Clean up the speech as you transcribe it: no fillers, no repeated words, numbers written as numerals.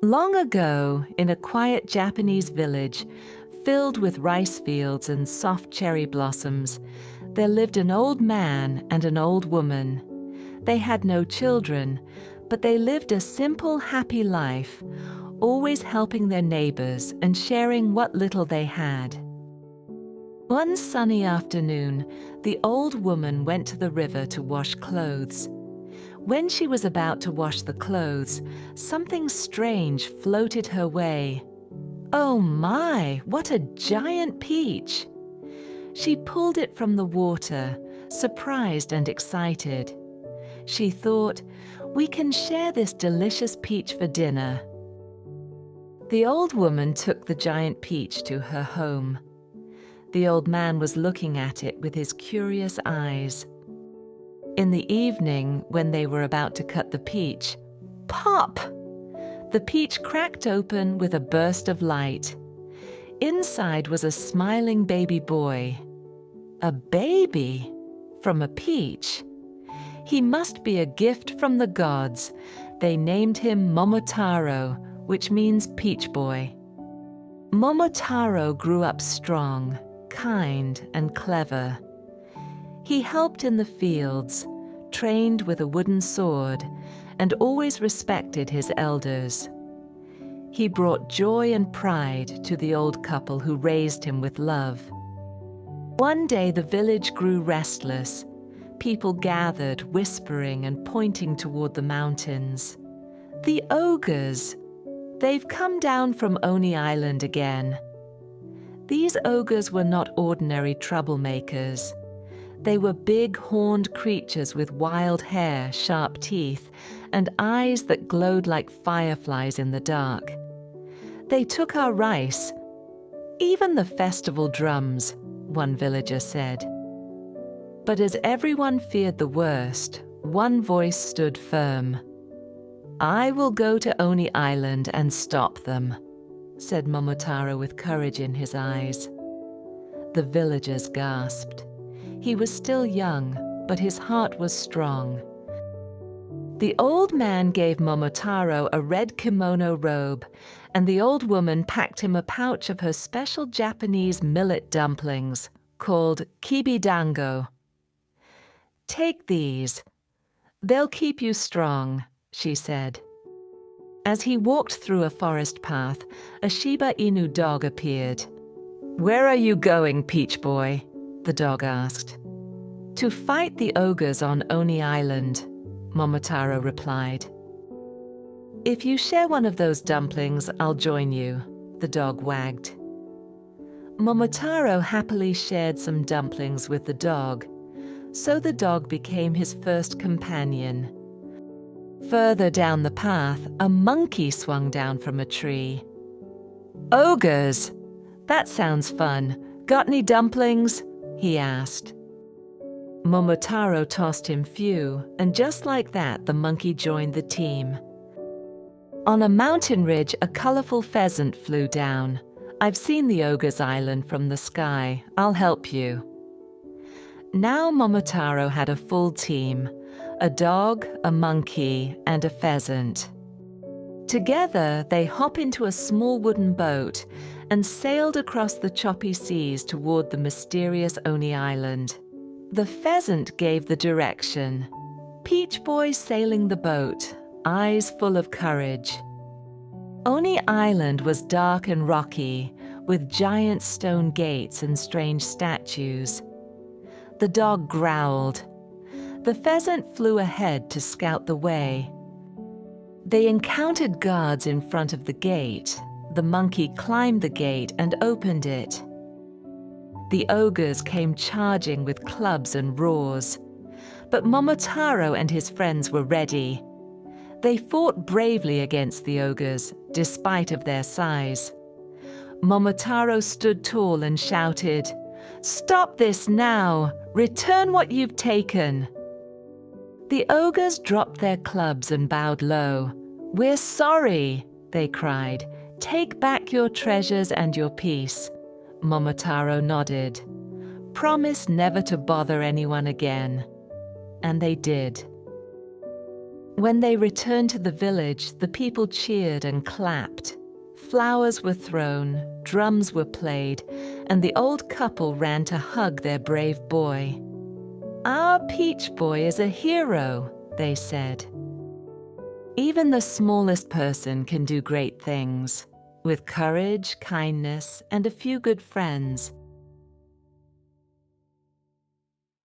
Long ago, in a quiet Japanese village filled with rice fields and soft cherry blossoms, there lived an old man and an old woman. They had no children, but they lived a simple, happy life, always helping their neighbors and sharing what little they had. One sunny afternoon, the old woman went to the river to wash clothes. When she was about to wash the clothes, something strange floated her way. Oh my, what a giant peach! She pulled it from the water, surprised and excited. She thought, "We can share this delicious peach for dinner." The old woman took the giant peach to her home. The old man was looking at it with his curious eyes. In the evening, when they were about to cut the peach, pop! The peach cracked open with a burst of light. Inside was a smiling baby boy. A baby? From a peach? He must be a gift from the gods. They named him Momotaro, which means peach boy. Momotarō grew up strong, kind, and clever. He helped in the fields, trained with a wooden sword, and always respected his elders. He brought joy and pride to the old couple who raised him with love. One day the village grew restless. People gathered, whispering and pointing toward the mountains. The ogres! They've come down from Oni Island again. These ogres were not ordinary troublemakers. They were big horned creatures with wild hair, sharp teeth, and eyes that glowed like fireflies in the dark. They took our rice, even the festival drums, one villager said. But as everyone feared the worst, one voice stood firm. "I will go to Oni Island and stop them," said Momotarō with courage in his eyes. The villagers gasped. He was still young, but his heart was strong. The old man gave Momotaro a red kimono robe, and the old woman packed him a pouch of her special Japanese millet dumplings, called kibidango. "Take these. They'll keep you strong," she said. As he walked through a forest path, a Shiba Inu dog appeared. "Where are you going, Peach Boy?" the dog asked. "To fight the ogres on Oni Island," Momotaro replied. "If you share one of those dumplings, I'll join you," the dog wagged. Momotaro happily shared some dumplings with the dog, so the dog became his first companion. Further down the path, a monkey swung down from a tree. "Ogres! That sounds fun. Got any dumplings?" he asked. Momotaro tossed him few, and just like that, the monkey joined the team. On a mountain ridge, a colorful pheasant flew down. "I've seen the ogre's island from the sky. I'll help you." Now Momotaro had a full team, a dog, a monkey, and a pheasant. Together, they hop into a small wooden boat and sailed across the choppy seas toward the mysterious Oni Island. The pheasant gave the direction. Peach Boy sailing the boat, eyes full of courage. Oni Island was dark and rocky, with giant stone gates and strange statues. The dog growled. The pheasant flew ahead to scout the way. They encountered guards in front of the gate. The monkey climbed the gate and opened it. The ogres came charging with clubs and roars. But Momotaro and his friends were ready. They fought bravely against the ogres, despite of their size. Momotaro stood tall and shouted, "Stop this now! Return what you've taken!" The ogres dropped their clubs and bowed low. "We're sorry," they cried. "Take back your treasures and your peace." Momotaro nodded. "Promise never to bother anyone again." And they did. When they returned to the village, the people cheered and clapped. Flowers were thrown, drums were played, and the old couple ran to hug their brave boy. "Our Peach Boy is a hero," they said. Even the smallest person can do great things. With courage, kindness, and a few good friends,